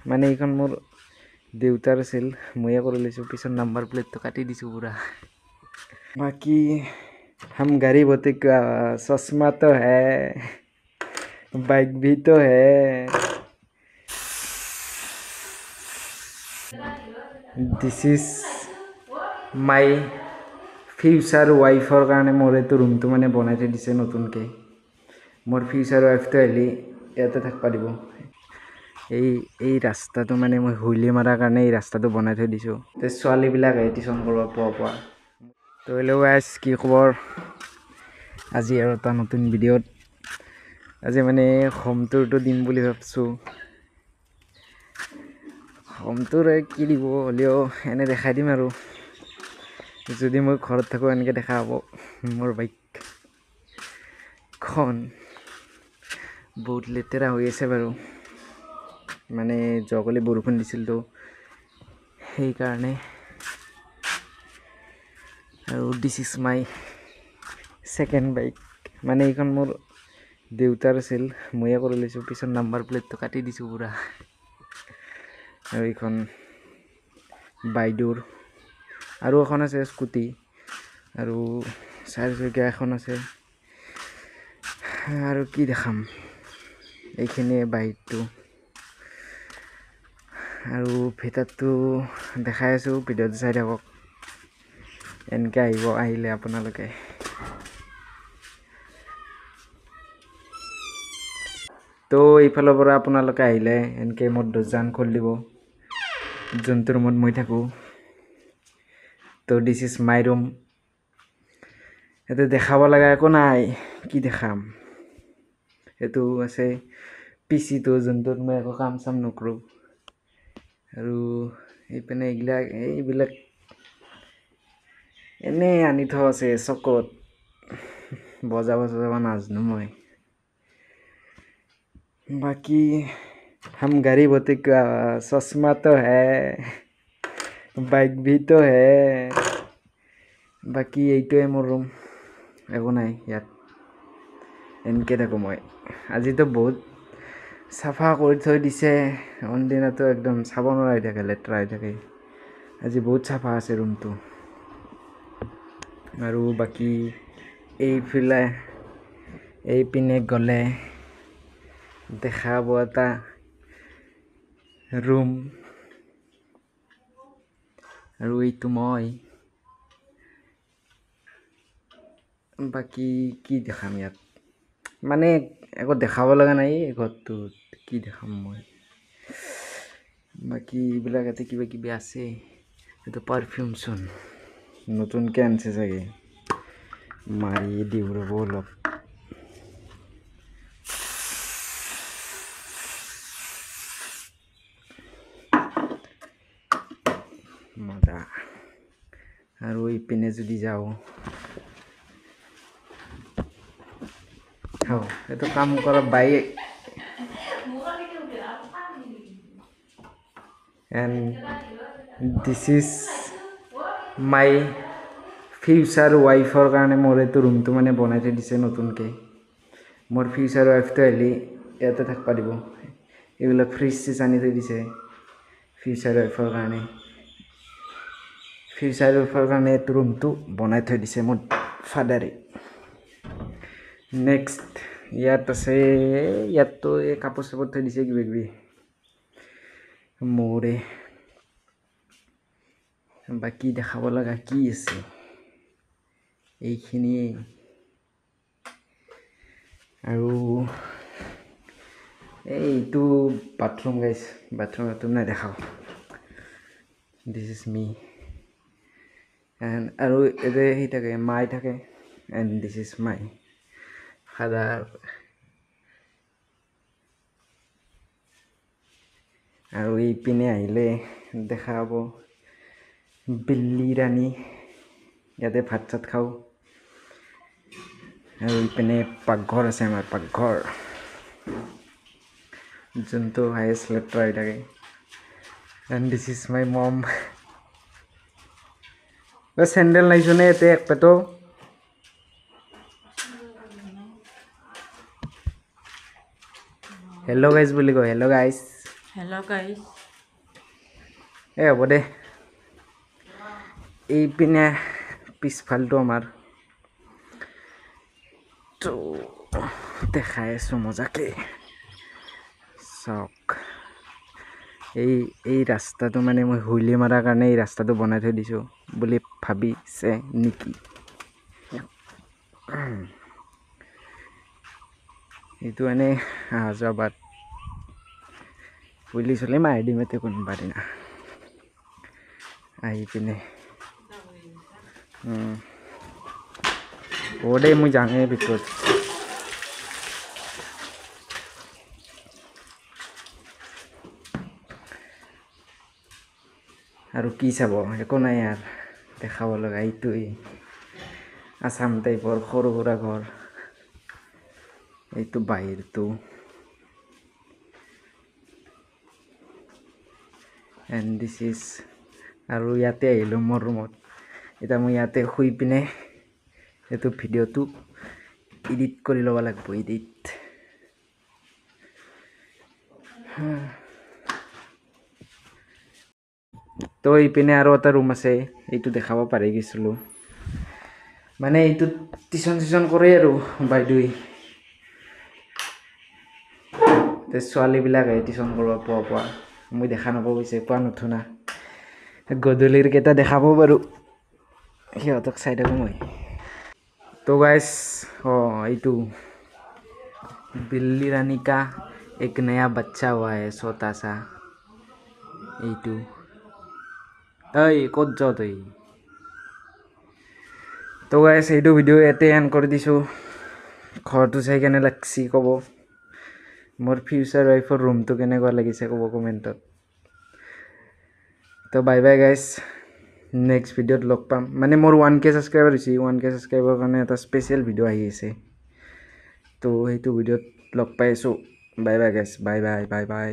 মানে এইখন মোৰ দেউতাৰ আছিল, ময়ে কৰি লৈছোঁ। পিছত নাম্বাৰ প্লেটটো কাটি দিছোঁ পুৰা। বাকী हम गरीब होते क्या, चश्मा तो है, बाइक भी तो है। दिस इज माई ফিউচাৰ ৱাইফৰ কাৰণে মোৰ এইটো ৰুমটো মানে বনাই থৈ দিছে নতুনকৈ। মোৰ ফিউচাৰ ৱাইফটো আহিলে ইয়াতে থাকিব দিব। এই ৰাস্তাটো মানে মই হুইলি মাৰাৰ কাৰণে এই ৰাস্তাটো বনাই থৈ দিছোঁ। ছোৱালীবিলাক আহি টিউশ্যন কৰিব পোৱা। তো হেল্ল' গাইজ, কি খবৰ? আজি আৰু এটা নতুন ভিডিঅ'ত আজি মানে হোম টুৰটো দিম বুলি ভাবিছোঁ। হোম টুৰ কি দিব, হ'লেও এনে দেখাই দিম আৰু। যদি মই ঘৰত থাকোঁ এনেকৈ দেখা হ'ব। মোৰ বাইকখন বহুত লেতেৰা হৈ আছে বাৰু, মানে যোৱাকালি বৰষুণ দিছিলতো সেইকাৰণে। আৰু দিছ ইজ মাই ছেকেণ্ড বাইক। মানে এইখন মোৰ দেউতাৰ আছিল, ময়ে কৰি লৈছোঁ। পিছত নাম্বাৰ প্লেটটো কাটি দিছোঁ পুৰা। আৰু এইখন বাইদেউৰ আৰু এখন আছে স্কুটি, আৰু চাৰিচকীয়া এখন আছে। আৰু কি দেখাম, এইখিনিয়ে বাইকটো। আৰু ভিতৰটো দেখাই আছোঁ, ভিডিঅ'টো চাই থাকক। এনেকৈ আহিলে আপোনালোকে। তো এইফালৰ পৰা আপোনালোকে আহিলে এনেকৈ মোৰ দৰ্জাখন খুলি দিব, যোনটো ৰুমত মই থাকোঁ। তো দিছ ইজ মাই ৰুম। ইয়াতে দেখাব লগা একো নাই, কি দেখাম। এইটো আছে পিচিটো, যোনটোত মই একো কাম চাম নকৰোঁ। আৰু এইপিনে এইবিলাক এনেই আনি থোৱা আছে চকত। বজাব নাজানো মই। बाकी हम गरीब होते क्या, चश्मा तो है, बाइक भी तो है। বাকী এইটোৱে মোৰ ৰুম, একো নাই ইয়াত। এনেকৈ থাকোঁ মই। আজিতো বহুত চাফা কৰি থৈ দিছে। অনদিনাতো একদম চাব নোৱাৰা হৈ থাকে, লেতেৰা হৈ থাকে। আজি বহুত চাফা আছে ৰুমটো। আৰু বাকী এইপিনে গ'লে দেখা পোৱা এটা ৰুম, আৰু এইটো মই। বাকী কি দেখাম ইয়াত, মানে একো দেখাব লগা নাই ঘৰটোত, কি দেখাম মই। বাকী এইবিলাক ইয়াতে কিবা কিবি আছে। এইটো পাৰফিউমচোন নতুনকৈ আনিছে চাগে, মাৰি দিওঁ ৰ'ব অলপ। মজা। আৰু ইপিনে যদি যাওঁ, এইটো কাম কৰা bike. And this is my future ৱাইফৰ কাৰণে মোৰ এইটো ৰুমটো মানে বনাই থৈ দিছে নতুনকৈ। মোৰ ফিউচাৰ ৱাইফটো আহিলে ইয়াতে থাকিব দিব। এইবিলাক ফ্ৰিজ চিজ আনি থৈ দিছে ফিউচাৰ ৱাইফৰ কাৰণে। ফিউচাৰ ৱাইফৰ কাৰণে এইটো ৰুমটো বনাই থৈ দিছে মোৰ ফাদাৰে। নেক্সট ইয়াত আছে, ইয়াততো এই কাপোৰ চাপোৰ থৈ দিছে কিবা কিবি মোৰে। বাকী দেখাব লগা কি আছে, এইখিনিয়ে। আৰু এইটো বাথৰুম গাইছ, বাথৰুম নাই দেখাওঁ। This is me. এণ্ড আৰু ইয়াতে সেই থাকে, মাই থাকে। And this is my father. আৰু এইপিনে আহিলে দেখা পাব বিল্লি ৰাণী, ইয়াতে ভাত চাত খাওঁ। আৰু এইপিনে পাকঘৰ আছে, আমাৰ পাকঘৰ, যোনটো হায়েষ্ট লেতেৰা হৈ থাকে। And this is my mom. Sandal নাইছোনে ইয়াতে এক পেটো। হেল্ল' গাইজ বুলি কয়, হেল্ল' গাইজ। Hello guys. হ'ব দে এইপিনে পিছফালটো আমাৰ তো দেখাই আছোঁ মজাকে চাওক এই ৰাস্তাটো মানে মই হুইলি মাৰাৰ কাৰণে এই ৰাস্তাটো বনাই থৈ দিছোঁ বুলি ভাবিছে নেকি এইটো এনেই অহা যোৱা বাট হুইলি চলি মাৰি দিম এতিয়া কোনোবা দিনা আহি পিনে হ'ব দেই মই যাওঁৱে ভিতৰত আৰু কি চাব একো নাই আৰু দেখাব লগা এইটোৱেই আছাম টাইপৰ সৰু সুৰা ঘৰ এইটো বাহিৰটো এণ্ড দিছ ইজ আৰু ইয়াতে আহিলোঁ মোৰ ৰুমত এতিয়া মই ইয়াতে শুই পিনে এইটো ভিডিঅ'টো এডিট কৰি ল'ব লাগিব এডিট তো এইপিনে আৰু এটা ৰুম আছে এইটো দেখাব পাৰি গৈছিলোঁ মানে এইটোত টিউশ্যন চিউশ্যন কৰে আৰু বাইদেৱে ছোৱালীবিলাক আহে টিউশ্যন কৰিব পোৱা মই দেখা নাপাওঁ পিছে পোৱা নুঠো না গধূলিৰ কেইটা দেখাব বাৰু সিহঁতক চাই থাকোঁ মই তো গাইছ এইটো बिल्ली रानी का एक नया बच्चा हुआ है छोटा सा এইটো ক'ত যাৱ তই তো গাইছ এইটো ভিডিঅ' ইয়াতে এণ্ড কৰি দিছোঁ ঘৰটো চাই কেনে লাগছি ক'ব মোৰ ফিউচাৰ ৱাইফৰ ৰুমটো কেনেকুৱা লাগিছে ক'ব কমেণ্টত তো বাই বাই গাইছ নেক্সট ভিডিঅ'ত লগ পাম মানে মোৰ 1K ছাবস্ক্ৰাইবাৰ হৈছে 1K ছাবস্ক্ৰাইবাৰৰ কাৰণে এটা স্পেচিয়েল ভিডিঅ' আহি আছে তো সেইটো ভিডিঅ'ত লগ পাই আছোঁ বাই বাই গাইছ বাই বাই বাই বাই